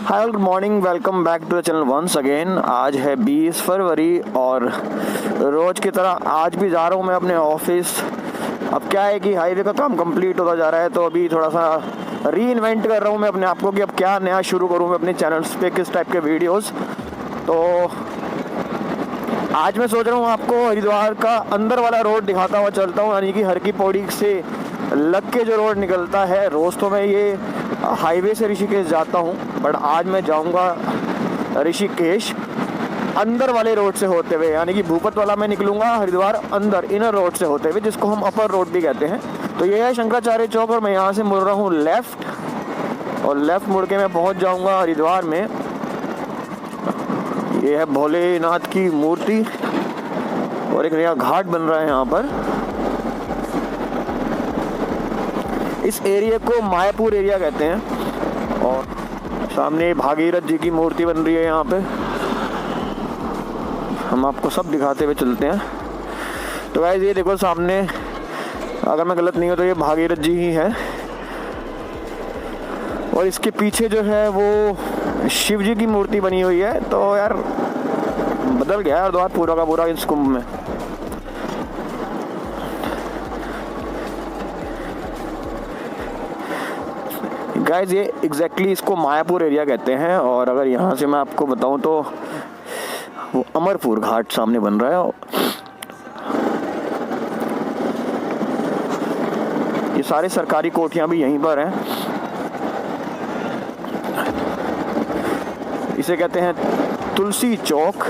Hi good morning, welcome back to the channel once again. आज है 20 फरवरी और रोज़ की तरह आज भी जा रहा हूँ मैं अपने ऑफिस। अब क्या है कि हाईवे का काम कंप्लीट होता जा रहा है, तो अभी थोड़ा सा री इन्वेंट कर रहा हूँ मैं अपने आप को कि अब क्या नया शुरू करूँ मैं अपने चैनल्स पे, किस टाइप के वीडियोज़। तो आज मैं सोच रहा हूँ आपको हरिद्वार का अंदर वाला रोड दिखाता हुआ चलता हूँ, यानी कि हर की पौड़ी से लग के जो रोड निकलता है। रोज़ तो मैं ये हाईवे से ऋषिकेश जाता हूँ, बट आज मैं जाऊँगा ऋषिकेश अंदर वाले रोड से होते हुए, यानी कि भूपत वाला मैं निकलूँगा हरिद्वार अंदर इनर रोड से होते हुए, जिसको हम अपर रोड भी कहते हैं। तो ये है शंकराचार्य चौक और मैं यहाँ से मुड़ रहा हूँ लेफ़्ट, और लेफ़्ट मुड़ के मैं पहुँच जाऊँगा हरिद्वार में। ये है भोलेनाथ की मूर्ति और एक नया घाट बन रहा है यहाँ पर। इस एरिया को मायापुर एरिया कहते हैं और सामने भागीरथ जी की मूर्ति बन रही है यहाँ पे। हम आपको सब दिखाते हुए चलते हैं। तो गाइस ये देखो सामने, अगर मैं गलत नहीं हूँ तो ये भागीरथ जी ही है, और इसके पीछे जो है वो शिव जी की मूर्ति बनी हुई है। तो यार बदल गया हरिद्वार पूरा का पूरा इस कुंभ में। गाइस ये एग्जैक्टली इसको मायापुर एरिया कहते हैं, और अगर यहाँ से मैं आपको बताऊँ तो वो अमरपुर घाट सामने बन रहा है। ये सारे सरकारी कोठियाँ भी यहीं पर हैं। इसे कहते हैं तुलसी चौक,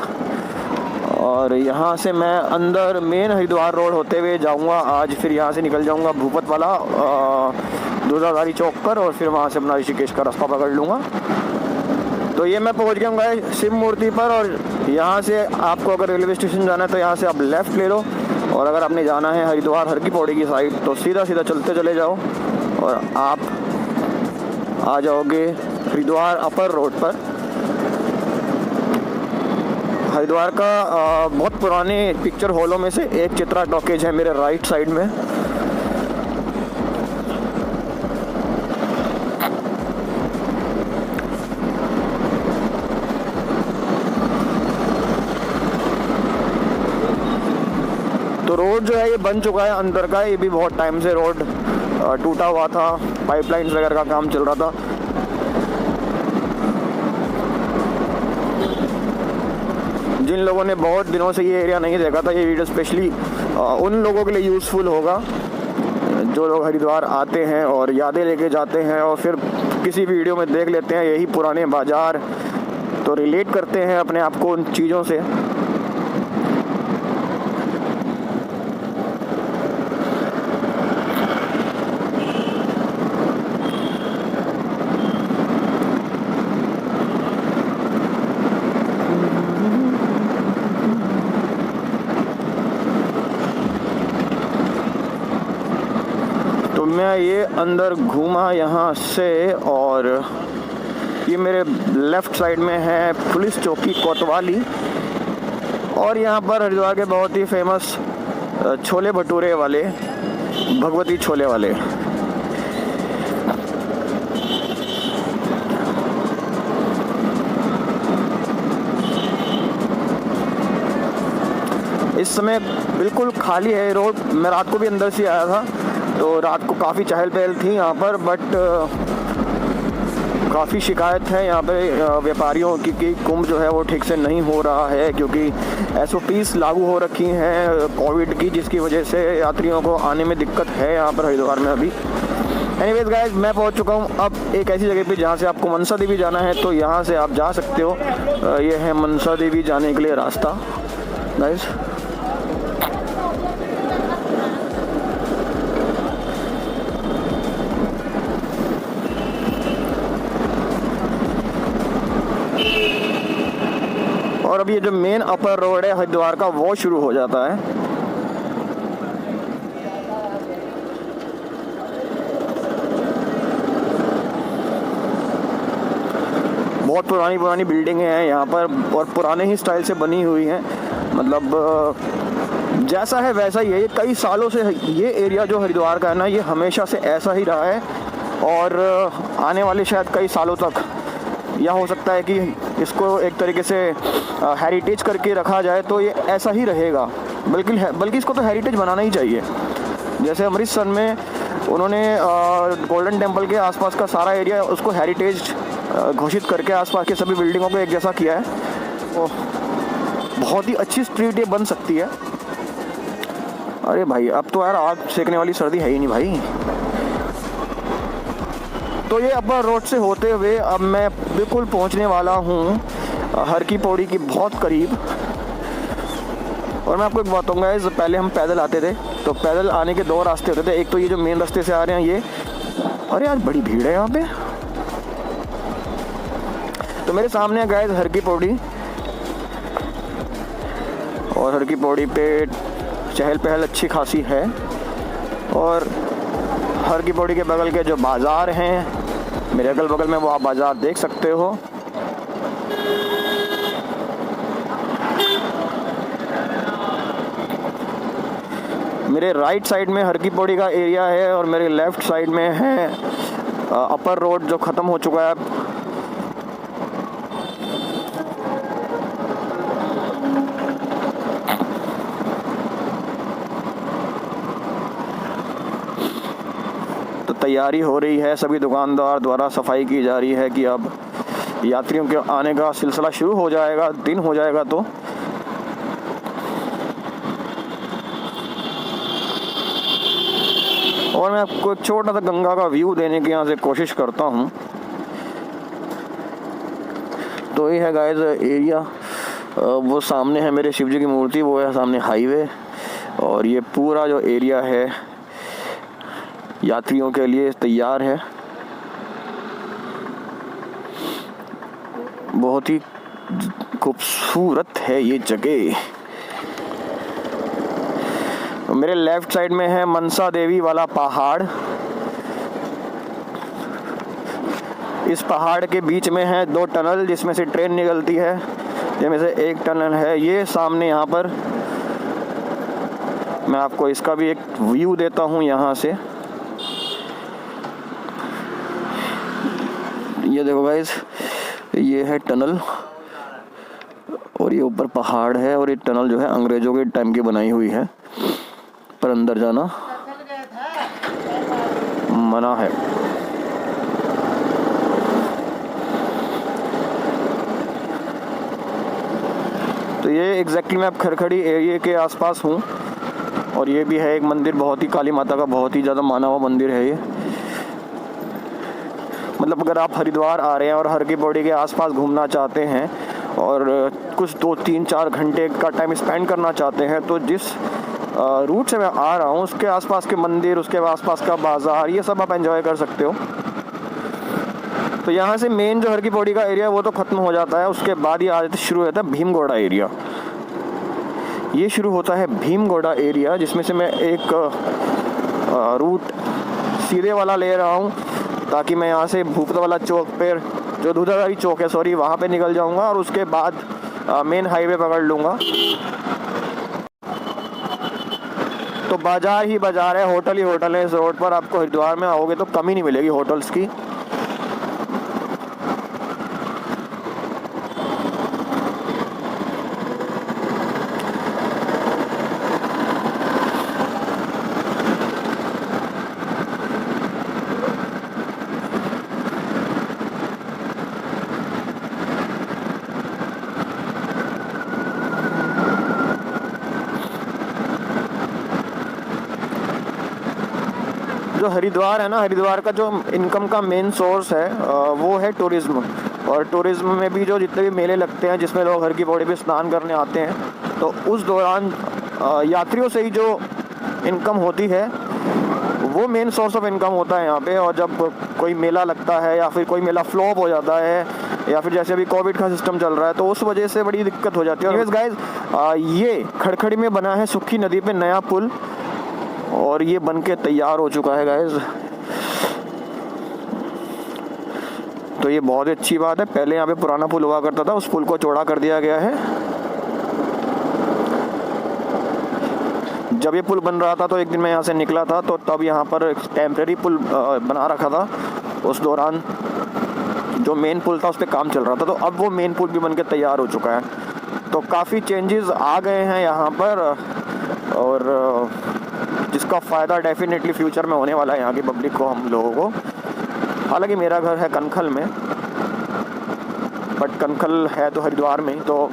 और यहाँ से मैं अंदर मेन हरिद्वार रोड होते हुए जाऊँगा आज। फिर यहाँ से निकल जाऊँगा भूपत वाला दूधाधारी चौक पर, और फिर वहाँ से अपना ऋषिकेश का रास्ता पकड़ लूँगा। तो ये मैं पहुँच गया हूँ शिव मूर्ति पर, और यहाँ से आपको अगर रेलवे स्टेशन जाना है तो यहाँ से आप लेफ़्ट ले लो, और अगर आपने जाना है हरिद्वार हर की पौड़ी की साइड तो सीधा सीधा चलते चले जाओ और आप आ जाओगे हरिद्वार अपर रोड पर। हरिद्वार का बहुत पुराने पिक्चर हॉलों में से एक चित्रा टॉकीज है मेरे राइट साइड में। तो रोड जो है ये बन चुका है अंदर का। ये भी बहुत टाइम से रोड टूटा हुआ था, पाइपलाइंस वगैरह का काम चल रहा था। जिन लोगों ने बहुत दिनों से ये एरिया नहीं देखा था, ये वीडियो स्पेशली उन लोगों के लिए यूज़फुल होगा जो लोग हरिद्वार आते हैं और यादें लेके जाते हैं और फिर किसी वीडियो में देख लेते हैं यही पुराने बाज़ार, तो रिलेट करते हैं अपने आप को उन चीज़ों से। मैं ये अंदर घूमा यहाँ से, और ये मेरे लेफ़्ट साइड में है पुलिस चौकी कोतवाली, और यहाँ पर हरिद्वार के बहुत ही फेमस छोले भटूरे वाले भगवती छोले वाले। इस समय बिल्कुल खाली है रोड। मैं रात को भी अंदर से आया था, तो रात को काफ़ी चहल पहल थी यहाँ पर, बट काफ़ी शिकायत है यहाँ पे व्यापारियों की कि कुंभ जो है वो ठीक से नहीं हो रहा है, क्योंकि SOPs लागू हो रखी हैं कोविड की, जिसकी वजह से यात्रियों को आने में दिक्कत है यहाँ पर हरिद्वार में अभी। एनीवेज गाइस, मैं पहुँच चुका हूँ अब एक ऐसी जगह पे जहाँ से आपको मनसा देवी जाना है, तो यहाँ से आप जा सकते हो। ये है मनसा देवी जाने के लिए रास्ता गाइस। और अब ये जो मेन अपर रोड है हरिद्वार का वो शुरू हो जाता है। बहुत पुरानी पुरानी बिल्डिंगें हैं यहाँ पर, और पुराने ही स्टाइल से बनी हुई हैं। मतलब जैसा है वैसा ही है। ये कई सालों से ये एरिया जो हरिद्वार का है ना, ये हमेशा से ऐसा ही रहा है, और आने वाले शायद कई सालों तक या हो सकता है कि इसको एक तरीके से हेरिटेज करके रखा जाए, तो ये ऐसा ही रहेगा। बल्कि इसको तो हेरिटेज बनाना ही चाहिए। जैसे अमृतसर में उन्होंने गोल्डन टेम्पल के आसपास का सारा एरिया उसको हेरिटेज घोषित करके आसपास के सभी बिल्डिंगों को एक जैसा किया है। तो बहुत ही अच्छी स्ट्रीट ये बन सकती है। अरे भाई अब तो यार आग सेकने वाली सर्दी है ही नहीं भाई। तो ये अपर रोड से होते हुए अब मैं बिल्कुल पहुंचने वाला हूँ हर की पौड़ी की बहुत करीब। और मैं आपको एक बात बताऊँगा, इस पहले हम पैदल आते थे तो पैदल आने के दो रास्ते होते थे। एक तो ये जो मेन रास्ते से आ रहे हैं ये, अरे यार बड़ी भीड़ है यहाँ पे। तो मेरे सामने है गाइस हर की पौड़ी, और हर की पौड़ी पे चहल पहल अच्छी खासी है। और हर की पौड़ी के बगल के जो बाज़ार हैं, मेरे अगल बगल में वो आप बाज़ार देख सकते हो। मेरे राइट साइड में हर की पौड़ी का एरिया है और मेरे लेफ़्ट साइड में है अपर रोड जो ख़त्म हो चुका है। तो तैयारी हो रही है, सभी दुकानदार द्वारा सफाई की जा रही है कि अब यात्रियों के आने का सिलसिला शुरू हो जाएगा, दिन हो जाएगा। तो और मैं आपको एक छोटा सा गंगा का व्यू देने की यहाँ से कोशिश करता हूँ। तो ये है गाइस एरिया, वो सामने है मेरे शिव जी की मूर्ति, वो है सामने हाईवे। और ये पूरा जो एरिया है यात्रियों के लिए तैयार है। बहुत ही खूबसूरत है ये जगह। मेरे लेफ्ट साइड में है मनसा देवी वाला पहाड़। इस पहाड़ के बीच में है दो टनल जिसमें से ट्रेन निकलती है, जिनमें से एक टनल है ये सामने। यहाँ पर मैं आपको इसका भी एक व्यू देता हूँ यहाँ से। ये देखो गाइस, ये है टनल और ये ऊपर पहाड़ है। और ये टनल जो है अंग्रेजों के टाइम की बनाई हुई है, पर अंदर जाना मना है। तो ये एग्जैक्टली मैं अब खरखड़ी एरिया के आसपास हूँ। और ये भी है एक मंदिर, बहुत ही काली माता का बहुत ही ज़्यादा माना हुआ मंदिर है ये। मतलब अगर आप हरिद्वार आ रहे हैं और हर की पौड़ी के आसपास घूमना चाहते हैं और कुछ 2-3-4 घंटे का टाइम स्पेंड करना चाहते हैं, तो जिस रूट से मैं आ रहा हूँ उसके आसपास के मंदिर, उसके आसपास का बाज़ार, ये सब आप एंजॉय कर सकते हो। तो यहाँ से मेन जो हर की पौड़ी का एरिया वो तो ख़त्म हो जाता है। उसके बाद ये आज शुरू होता है भीमगोड़ा एरिया। ये शुरू होता है भीमगोड़ा एरिया, जिसमें से मैं एक रूट सीधे वाला ले रहा हूँ ताकि मैं यहाँ से भूपत वाला चौक पर, जो दूधाधारी चौक है सॉरी, वहाँ पे निकल जाऊँगा और उसके बाद मेन हाईवे पकड़ लूँगा। तो बाज़ार ही बाज़ार है, होटल ही होटल है। इस रोड पर आपको हरिद्वार में आओगे तो कमी नहीं मिलेगी होटल्स की। जो हरिद्वार है ना, हरिद्वार का जो इनकम का मेन सोर्स है वो है टूरिज़्म। और टूरिज़्म में भी जो जितने भी मेले लगते हैं जिसमें लोग हर की पौड़ी पे स्नान करने आते हैं, तो उस दौरान यात्रियों से ही जो इनकम होती है वो मेन सोर्स ऑफ इनकम होता है यहाँ पे। और जब कोई मेला लगता है या फिर कोई मेला फ्लॉप हो जाता है या फिर जैसे अभी कोविड का सिस्टम चल रहा है, तो उस वजह से बड़ी दिक्कत हो जाती है। गाइस ये खड़खड़ी में बना है सुखी नदी पे नया पुल, और ये बन के तैयार हो चुका है गाइस। तो ये बहुत अच्छी बात है। पहले यहाँ पे पुराना पुल हुआ करता था, उस पुल को चौड़ा कर दिया गया है। जब ये पुल बन रहा था तो एक दिन मैं यहाँ से निकला था, तो तब यहाँ पर टेम्परेरी पुल बना रखा था। उस दौरान जो मेन पुल था उस पर काम चल रहा था, तो अब वो मेन पुल भी बन के तैयार हो चुका है। तो काफ़ी चेंजेस आ गए हैं यहाँ पर, और जिसका फ़ायदा डेफिनेटली फ्यूचर में होने वाला है यहाँ की पब्लिक को, हम लोगों को। हालांकि मेरा घर है कनखल में, बट कनखल है तो हरिद्वार में, तो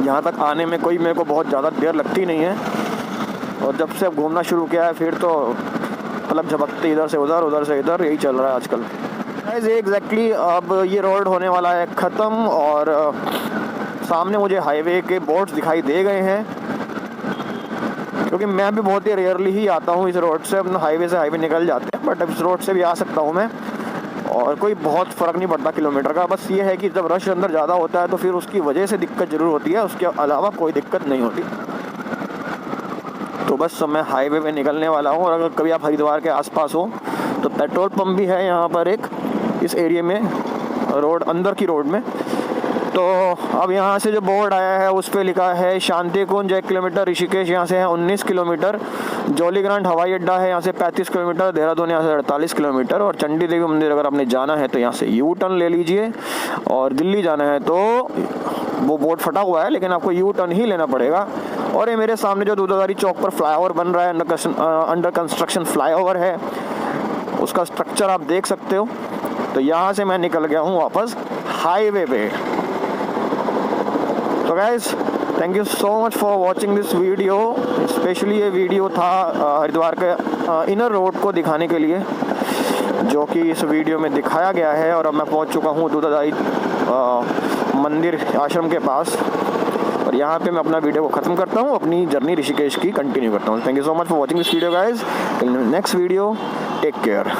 यहाँ तक आने में कोई मेरे को बहुत ज़्यादा देर लगती नहीं है। और जब से अब घूमना शुरू किया है फिर तो मतलब झपकते इधर से उधर, उधर से इधर, यही चल रहा है आजकल। एग्जैक्टली अब ये रोड होने वाला है ख़त्म, और सामने मुझे हाईवे के बोर्ड्स दिखाई दे गए हैं, क्योंकि मैं भी बहुत ही रेयरली ही आता हूँ इस रोड से। अपना हाईवे से हाईवे निकल जाते हैं, बट अब इस रोड से भी आ सकता हूँ मैं, और कोई बहुत फ़र्क नहीं पड़ता किलोमीटर का। बस ये है कि जब रश अंदर ज़्यादा होता है तो फिर उसकी वजह से दिक्कत ज़रूर होती है, उसके अलावा कोई दिक्कत नहीं होती। तो बस मैं हाईवे पे निकलने वाला हूँ। और अगर कभी आप हरिद्वार के आसपास हो तो पेट्रोल पंप भी है यहाँ पर एक, इस एरिया में, रोड अंदर की रोड में। तो अब यहाँ से जो बोर्ड आया है उस पर लिखा है शांति कुंज 1 किलोमीटर, ऋषिकेश यहाँ से है 19 किलोमीटर, जॉलीग्रांट हवाई अड्डा है यहाँ से 35 किलोमीटर, देहरादून यहाँ से 48 किलोमीटर, और चंडी देवी मंदिर अगर आपने जाना है तो यहाँ से यू टर्न ले लीजिए। और दिल्ली जाना है तो वो बोर्ड फटा हुआ है, लेकिन आपको यू टर्न ही लेना पड़ेगा। और ये मेरे सामने जो दूधाधारी चौक पर फ्लाईओवर बन रहा है, अंडर कंस्ट्रक्शन फ्लाईओवर है, उसका स्ट्रक्चर आप देख सकते हो। तो यहाँ से मैं निकल गया हूँ वापस हाईवे पे। तो guys, thank you so much for watching this video. Specially ये वीडियो था हरिद्वार के इनर रोड को दिखाने के लिए, जो कि इस वीडियो में दिखाया गया है। और अब मैं पहुंच चुका हूं दूधाधारी मंदिर आश्रम के पास, और यहाँ पे मैं अपना वीडियो को ख़त्म करता हूँ, अपनी जर्नी ऋषिकेश की कंटिन्यू करता हूँ। Thank you so much for watching this video guys. Till next video, take care.